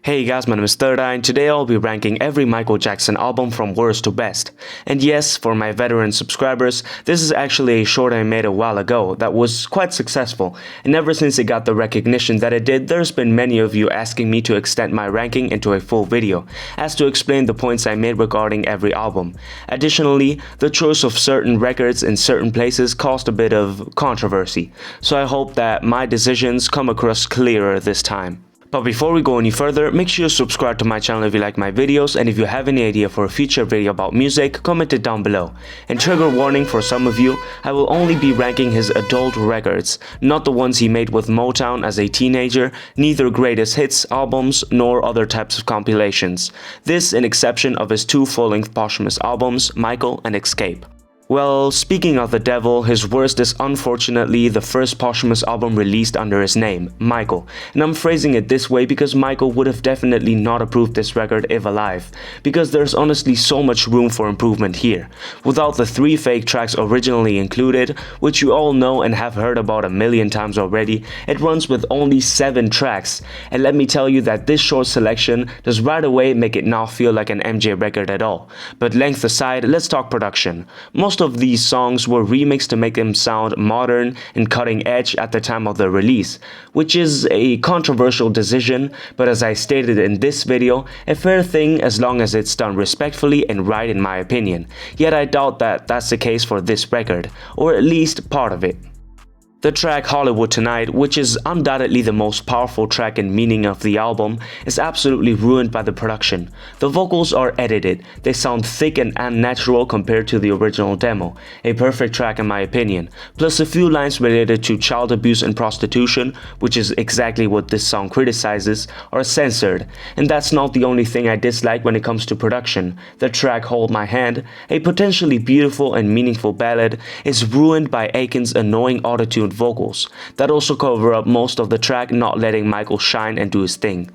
Hey guys, my name is Third Eye and today I'll be ranking every Michael Jackson album from worst to best. And yes, for my veteran subscribers, this is actually a short I made a while ago that was quite successful, and ever since it got the recognition that it did, there's been many of you asking me to extend my ranking into a full video, as to explain the points I made regarding every album. Additionally, the choice of certain records in certain places caused a bit of controversy, so I hope that my decisions come across clearer this time. But before we go any further, make sure you subscribe to my channel if you like my videos, and if you have any idea for a future video about music, comment it down below. And trigger warning for some of you, I will only be ranking his adult records, not the ones he made with Motown as a teenager, neither greatest hits albums nor other types of compilations. This in exception of his two full-length posthumous albums, Michael and Xscape. Well, speaking of the devil, his worst is unfortunately the first posthumous album released under his name, Michael, and I'm phrasing it this way because Michael would have definitely not approved this record if alive, because there's honestly so much room for improvement here. Without the 3 fake tracks originally included, which you all know and have heard about a million times already, it runs with only 7 tracks, and let me tell you that this short selection does right away make it not feel like an MJ record at all. But length aside, let's talk production. Most of these songs were remixed to make them sound modern and cutting edge at the time of their release, which is a controversial decision, but as I stated in this video, a fair thing as long as it's done respectfully and right in my opinion. Yet I doubt that that's the case for this record, or at least part of it. The track Hollywood Tonight, which is undoubtedly the most powerful track and meaning of the album, is absolutely ruined by the production. The vocals are edited, they sound thick and unnatural compared to the original demo, a perfect track in my opinion, plus a few lines related to child abuse and prostitution, which is exactly what this song criticizes, are censored. And that's not the only thing I dislike when it comes to production. The track Hold My Hand, a potentially beautiful and meaningful ballad, is ruined by Aiken's annoying autotune vocals that also cover up most of the track, not letting Michael shine and do his thing.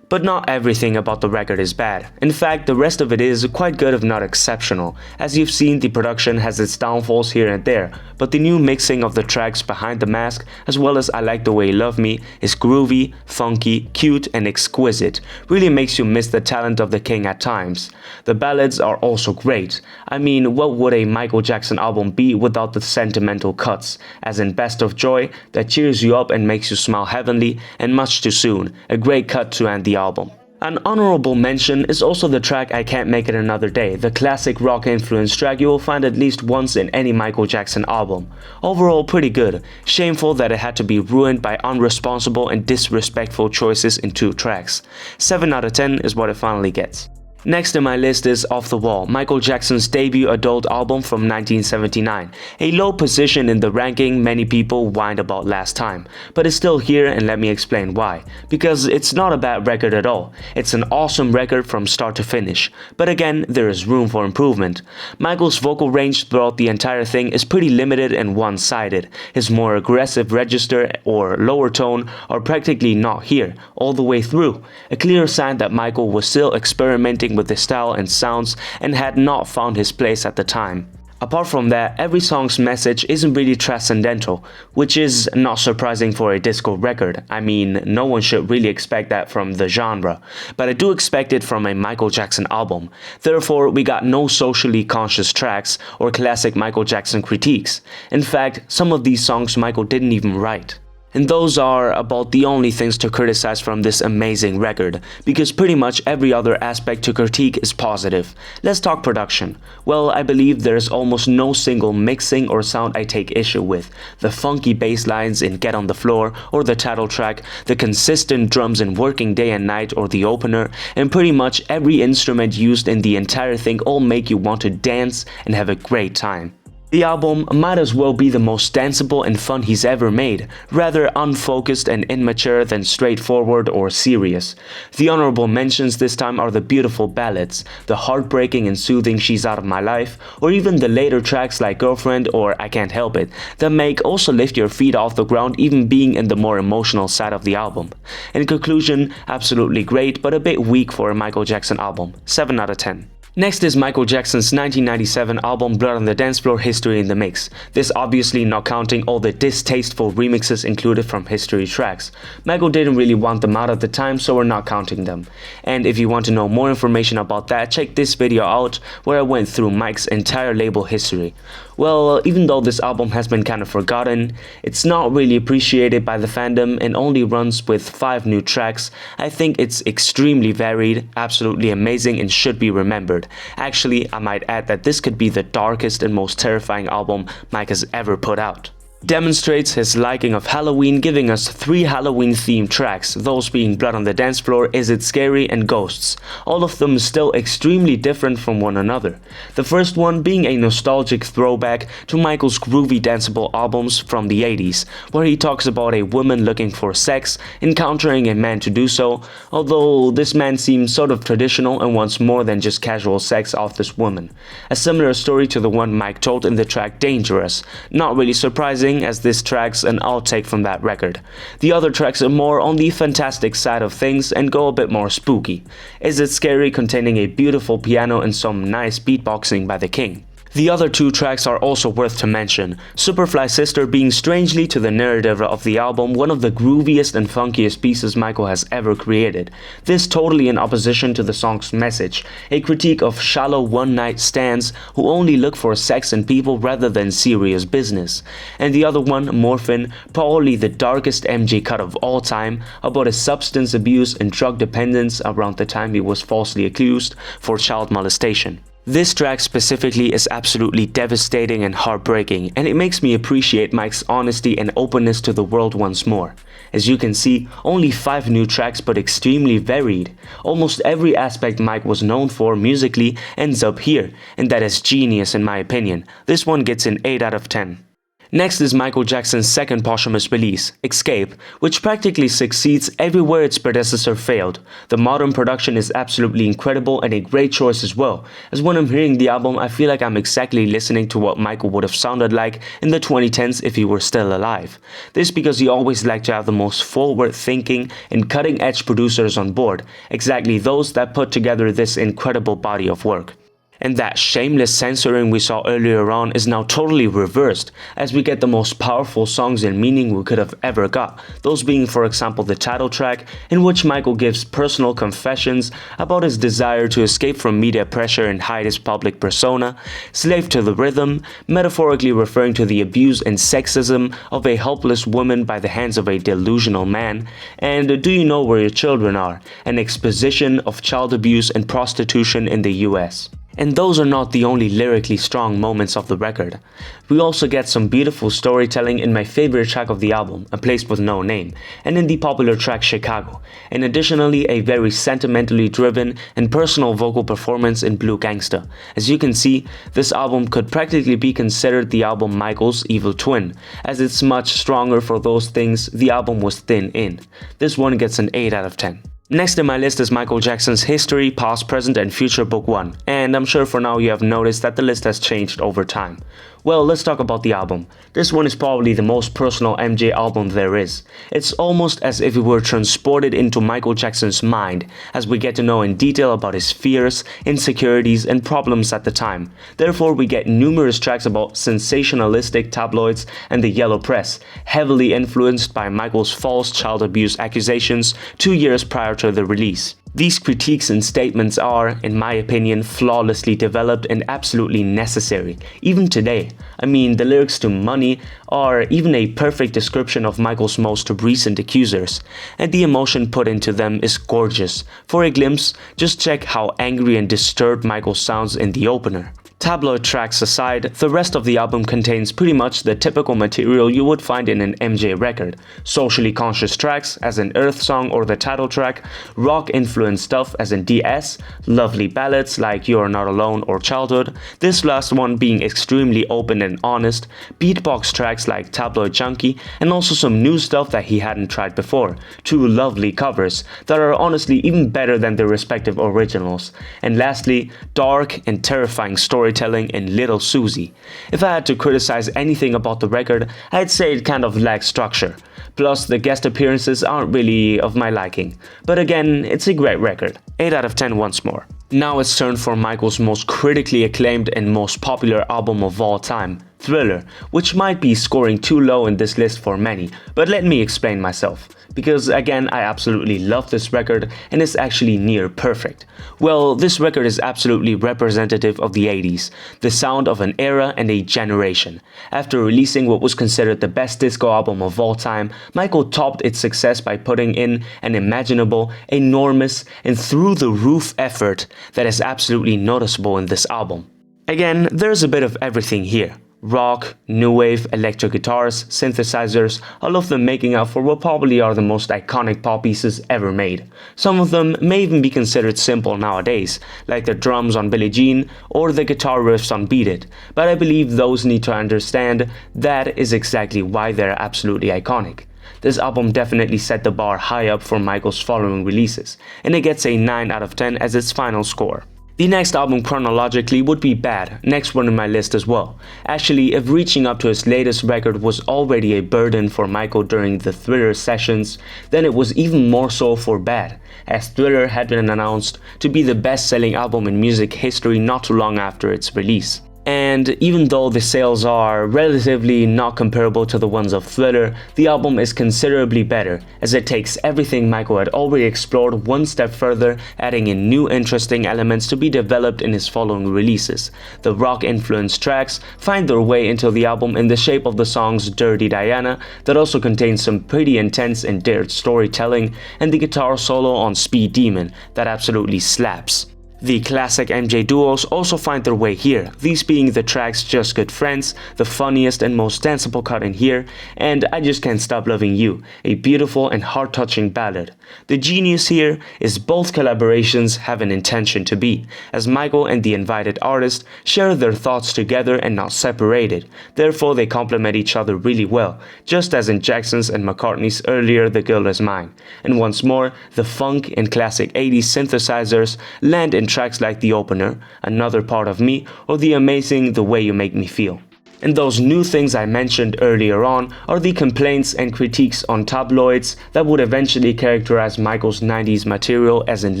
But not everything about the record is bad. In fact, the rest of it is quite good if not exceptional. As you've seen, the production has its downfalls here and there, but the new mixing of the tracks Behind the Mask, as well as I Like the Way You Love Me, is groovy, funky, cute and exquisite. Really makes you miss the talent of the king at times. The ballads are also great. I mean, what would a Michael Jackson album be without the sentimental cuts, as in Best of Joy, that cheers you up and makes you smile heavenly, and Much Too Soon, a great cut to end the album. An honorable mention is also the track I Can't Make It Another Day, the classic rock influenced track you will find at least once in any Michael Jackson album. Overall pretty good, shameful that it had to be ruined by unresponsible and disrespectful choices in 2 tracks. 7 out of 10 is what it finally gets. Next in my list is Offthewall, Michael Jackson's debut adult album from 1979. A low position in the ranking many people whined about last time, but it's still here and let me explain why. Because it's not a bad record at all. It's an awesome record from start to finish, but again, there is room for improvement. Michael's vocal range throughout the entire thing is pretty limited and one-sided. His more aggressive register or lower tone are practically not here, all the way through. A clear sign that Michael was still experimenting with his style and sounds and had not found his place at the time. Apart from that, every song's message isn't really transcendental, which is not surprising for a disco record. I mean, no one should really expect that from the genre, but I do expect it from a Michael Jackson album. Therefore, we got no socially conscious tracks or classic Michael Jackson critiques. In fact, some of these songs Michael didn't even write. And those are about the only things to criticize from this amazing record, because pretty much every other aspect to critique is positive. Let's talk production. Well, I believe there's almost no single mixing or sound I take issue with. The funky bass lines in Get on the Floor or the title track, the consistent drums in Working Day and Night or the opener, and pretty much every instrument used in the entire thing all make you want to dance and have a great time. The album might as well be the most danceable and fun he's ever made, rather unfocused and immature than straightforward or serious. The honorable mentions this time are the beautiful ballads, the heartbreaking and soothing She's Out of My Life, or even the later tracks like Girlfriend or I Can't Help It, that make also lift your feet off the ground even being in the more emotional side of the album. In conclusion, absolutely great but a bit weak for a Michael Jackson album, 7 out of 10. Next is Michael Jackson's 1997 album Blood on the Dance Floor, History in the Mix. This obviously not counting all the distasteful remixes included from history tracks. Michael didn't really want them out at the time, so we're not counting them. And if you want to know more information about that, check this video out where I went through Mike's entire label history. Well, even though this album has been kind of forgotten, it's not really appreciated by the fandom and only runs with 5 new tracks. I think it's extremely varied, absolutely amazing, and should be remembered. Actually, I might add that this could be the darkest and most terrifying album Mike has ever put out. Demonstrates his liking of Halloween, giving us 3 Halloween-themed tracks, those being Blood on the Dance Floor, Is It Scary, and Ghosts. All of them still extremely different from one another. The first one being a nostalgic throwback to Michael's groovy danceable albums from the 80s, where he talks about a woman looking for sex, encountering a man to do so, although this man seems sort of traditional and wants more than just casual sex off this woman. A similar story to the one Mike told in the track Dangerous. Not really surprising, as this track's an outtake from that record. The other tracks are more on the fantastic side of things and go a bit more spooky. Is It Scary, containing a beautiful piano and some nice beatboxing by the King. The other 2 tracks are also worth to mention, Superfly Sister being, strangely to the narrative of the album, one of the grooviest and funkiest pieces Michael has ever created. This totally in opposition to the song's message, a critique of shallow one-night stands who only look for sex and people rather than serious business. And the other one, Morphin, probably the darkest MJ cut of all time, about his substance abuse and drug dependence around the time he was falsely accused for child molestation. This track specifically is absolutely devastating and heartbreaking, and it makes me appreciate Mike's honesty and openness to the world once more. As you can see, only 5 new tracks but extremely varied. Almost every aspect Mike was known for musically ends up here, and that is genius in my opinion. This one gets an 8 out of 10. Next is Michael Jackson's second posthumous release, Xscape, which practically succeeds everywhere its predecessor failed. The modern production is absolutely incredible and a great choice as well, as when I'm hearing the album I feel like I'm exactly listening to what Michael would have sounded like in the 2010s if he were still alive. This because he always liked to have the most forward-thinking and cutting-edge producers on board, exactly those that put together this incredible body of work. And that shameless censoring we saw earlier on is now totally reversed, as we get the most powerful songs and meaning we could have ever got, those being for example the title track, in which Michael gives personal confessions about his desire to escape from media pressure and hide his public persona, Slave to the Rhythm, metaphorically referring to the abuse and sexism of a helpless woman by the hands of a delusional man, and Do You Know Where Your Children Are, an exposition of child abuse and prostitution in the US. And those are not the only lyrically strong moments of the record. We also get some beautiful storytelling in my favorite track of the album, A Place With No Name, and in the popular track Chicago, and additionally a very sentimentally driven and personal vocal performance in Blue Gangsta. As you can see, this album could practically be considered the album Michael's evil twin, as it's much stronger for those things the album was thin in. This one gets an 8 out of 10. Next in my list is Michael Jackson's History, Past, Present and Future Book 1, and I'm sure for now you have noticed that the list has changed over time. Well, let's talk about the album. This one is probably the most personal MJ album there is. It's almost as if we were transported into Michael Jackson's mind, as we get to know in detail about his fears, insecurities and problems at the time. Therefore, we get numerous tracks about sensationalistic tabloids and the yellow press, heavily influenced by Michael's false child abuse accusations 2 years prior to the release. These critiques and statements are, in my opinion, flawlessly developed and absolutely necessary, even today. I mean, the lyrics to Money are even a perfect description of Michael's most recent accusers, and the emotion put into them is gorgeous. For a glimpse, just check how angry and disturbed Michael sounds in the opener. Tabloid tracks aside, the rest of the album contains pretty much the typical material you would find in an MJ record. Socially conscious tracks, as in Earth Song or the title track, rock-influenced stuff as in DS, lovely ballads like You Are Not Alone or Childhood, this last one being extremely open and honest, beatbox tracks like Tabloid Junkie, and also some new stuff that he hadn't tried before, 2 lovely covers that are honestly even better than their respective originals, and lastly, dark and terrifying storytelling in Little Susie. If I had to criticize anything about the record, I'd say it kind of lacks structure. Plus, the guest appearances aren't really of my liking. But again, it's a great record. 8 out of 10 once more. Now it's turn for Michael's most critically acclaimed and most popular album of all time, Thriller, which might be scoring too low in this list for many, but let me explain myself. Because again, I absolutely love this record and it's actually near perfect. Well, this record is absolutely representative of the 80s, the sound of an era and a generation. After releasing what was considered the best disco album of all time, Michael topped its success by putting in an imaginable, enormous, and through-the-roof effort that is absolutely noticeable in this album. Again, there's a bit of everything here. Rock, new wave, electric guitars, synthesizers, all of them making up for what probably are the most iconic pop pieces ever made. Some of them may even be considered simple nowadays, like the drums on Billie Jean or the guitar riffs on Beat It, but I believe those need to understand that is exactly why they're absolutely iconic. This album definitely set the bar high up for Michael's following releases, and it gets a 9 out of 10 as its final score. The next album chronologically would be Bad, next one in my list as well. Actually, if reaching up to his latest record was already a burden for Michael during the Thriller sessions, then it was even more so for Bad, as Thriller had been announced to be the best-selling album in music history not too long after its release. And even though the sales are relatively not comparable to the ones of Thriller, the album is considerably better, as it takes everything Michael had already explored one step further, adding in new interesting elements to be developed in his following releases. The rock-influenced tracks find their way into the album in the shape of the songs Dirty Diana, that also contains some pretty intense and dared storytelling, and the guitar solo on Speed Demon, that absolutely slaps. The classic MJ duos also find their way here, these being the tracks Just Good Friends, the funniest and most danceable cut in here, and I Just Can't Stop Loving You, a beautiful and heart-touching ballad. The genius here is both collaborations have an intention to be, as Michael and the invited artist share their thoughts together and not separated, therefore they complement each other really well, just as in Jackson's and McCartney's earlier The Girl Is Mine. And once more, the funk and classic 80s synthesizers land in tracks like The Opener, Another Part of Me, or the amazing The Way You Make Me Feel. And those new things I mentioned earlier on are the complaints and critiques on tabloids that would eventually characterize Michael's 90s material as in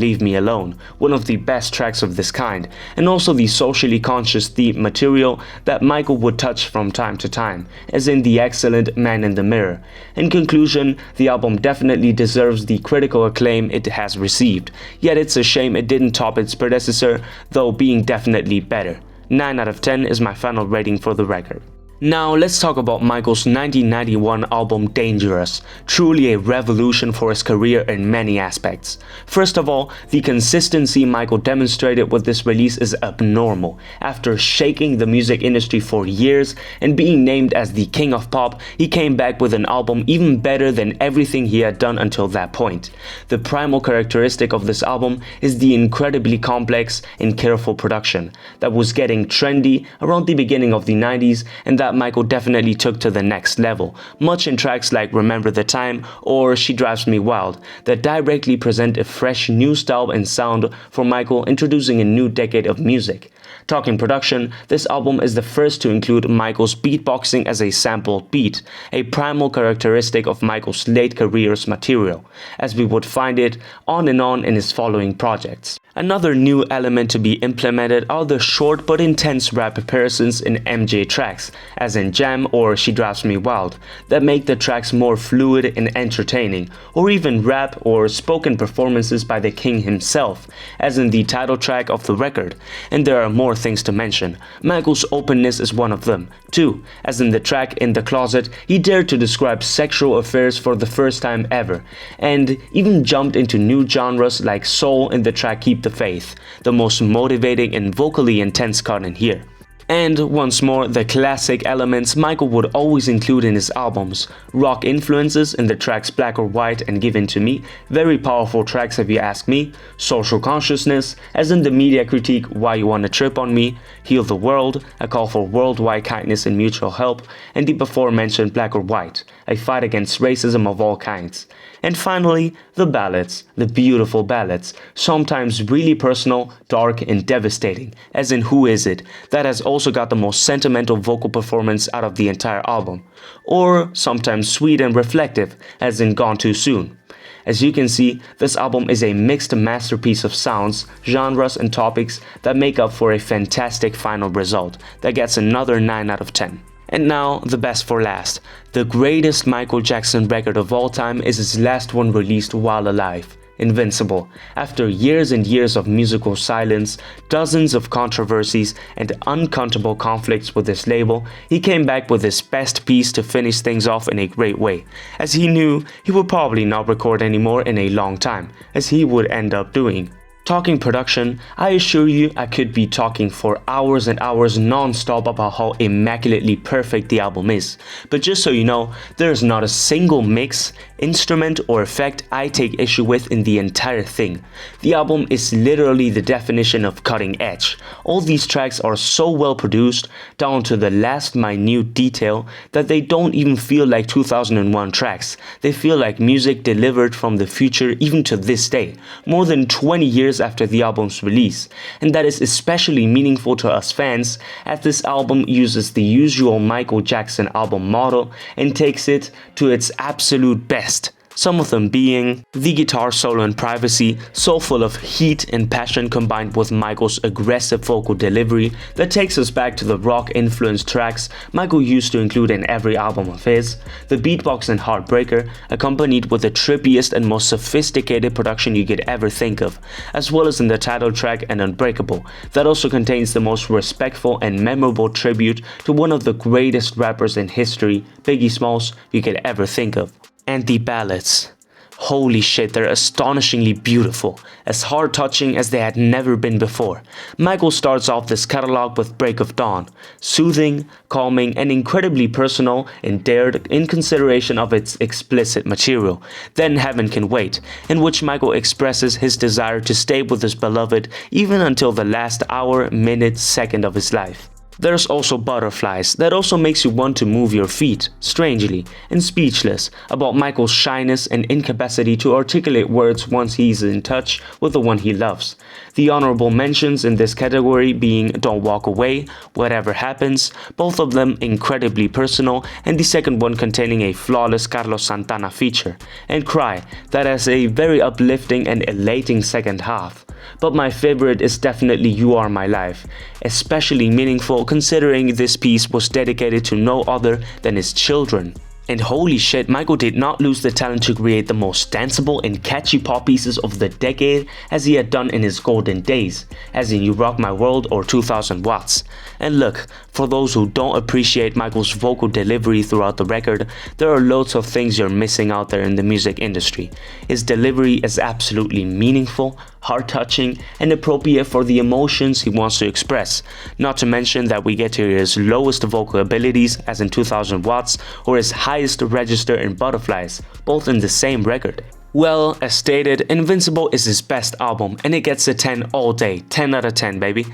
Leave Me Alone, one of the best tracks of this kind, and also the socially conscious theme material that Michael would touch from time to time, as in the excellent Man in the Mirror. In conclusion, the album definitely deserves the critical acclaim it has received, yet it's a shame it didn't top its predecessor, though being definitely better. 9 out of 10 is my final rating for the record. Now let's talk about Michael's 1991 album Dangerous, truly a revolution for his career in many aspects. First of all, the consistency Michael demonstrated with this release is abnormal. After shaking the music industry for years and being named as the King of Pop, he came back with an album even better than everything he had done until that point. The primal characteristic of this album is the incredibly complex and careful production that was getting trendy around the beginning of the 90s and that Michael definitely took to the next level, much in tracks like Remember the Time or She Drives Me Wild, that directly present a fresh new style and sound for Michael, introducing a new decade of music. Talking production, this album is the first to include Michael's beatboxing as a sampled beat, a primal characteristic of Michael's late career's material, as we would find it on and on in his following projects. Another new element to be implemented are the short but intense rap appearances in MJ tracks, as in Jam or She Drives Me Wild, that make the tracks more fluid and entertaining, or even rap or spoken performances by the King himself, as in the title track of the record. And there are more things to mention. Michael's openness is one of them, too, as in the track In the Closet, he dared to describe sexual affairs for the first time ever, and even jumped into new genres like soul in the track Keep the Faith, the most motivating and vocally intense cut in here. And once more, the classic elements Michael would always include in his albums. Rock influences in the tracks Black or White and Give In To Me, very powerful tracks if you ask me. Social consciousness, as in the media critique Why You Wanna Trip On Me, Heal the World, a call for worldwide kindness and mutual help, and the before mentioned Black or White, a fight against racism of all kinds. And finally, the ballads, the beautiful ballads, sometimes really personal, dark and devastating, as in Who Is It, that has also got the most sentimental vocal performance out of the entire album, or sometimes sweet and reflective, as in Gone Too Soon. As you can see, this album is a mixed masterpiece of sounds, genres, and topics that make up for a fantastic final result that gets another 9 out of 10. And now, the best for last. The greatest Michael Jackson record of all time is his last one released while alive, Invincible. After years and years of musical silence, dozens of controversies, and uncountable conflicts with his label, he came back with his best piece to finish things off in a great way, as he knew he would probably not record anymore in a long time, as he would end up doing. Talking production, I assure you I could be talking for hours and hours non-stop about how immaculately perfect the album is. But just so you know, there is not a single mix, instrument, or effect I take issue with in the entire thing. The album is literally the definition of cutting edge. All these tracks are so well produced, down to the last minute detail, that they don't even feel like 2001 tracks. They feel like music delivered from the future even to this day, more than 20 years after the album's release, and that is especially meaningful to us fans, as this album uses the usual Michael Jackson album model and takes it to its absolute best. Some of them being the guitar solo in Privacy, so full of heat and passion combined with Michael's aggressive vocal delivery that takes us back to the rock-influenced tracks Michael used to include in every album of his, the beatbox in Heartbreaker, accompanied with the trippiest and most sophisticated production you could ever think of, as well as in the title track and Unbreakable, that also contains the most respectful and memorable tribute to one of the greatest rappers in history, Biggie Smalls, you could ever think of. And the ballads. Holy shit, they're astonishingly beautiful, as heart-touching as they had never been before. Michael starts off this catalog with Break of Dawn, soothing, calming, and incredibly personal and dared in consideration of its explicit material. Then Heaven Can Wait, in which Michael expresses his desire to stay with his beloved even until the last hour, minute, second of his life. There's also Butterflies, that also makes you want to move your feet, strangely, and Speechless, about Michael's shyness and incapacity to articulate words once he's in touch with the one he loves. The honorable mentions in this category being Don't Walk Away, Whatever Happens, both of them incredibly personal, and the second one containing a flawless Carlos Santana feature, and Cry, that has a very uplifting and elating second half. But my favorite is definitely You Are My Life, especially meaningful considering this piece was dedicated to no other than his children. And holy shit, Michael did not lose the talent to create the most danceable and catchy pop pieces of the decade as he had done in his golden days, as in You Rock My World or 2000 Watts. And look, for those who don't appreciate Michael's vocal delivery throughout the record, there are loads of things you're missing out there in the music industry. His delivery is absolutely meaningful, heart-touching, and appropriate for the emotions he wants to express. Not to mention that we get to hear his lowest vocal abilities as in 2000 Watts or his highest register in Butterflies, both in the same record. Well, as stated, Invincible is his best album and it gets a 10 all day, 10 out of 10 baby.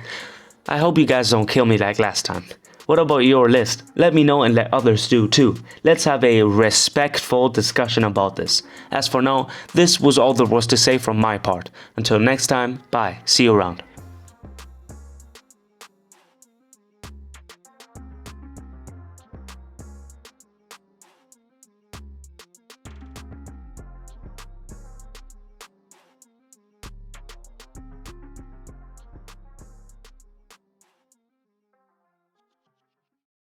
I hope you guys don't kill me like last time. What about your list? Let me know and let others do too. Let's have a respectful discussion about this. As for now, this was all there was to say from my part. Until next time, bye, see you around.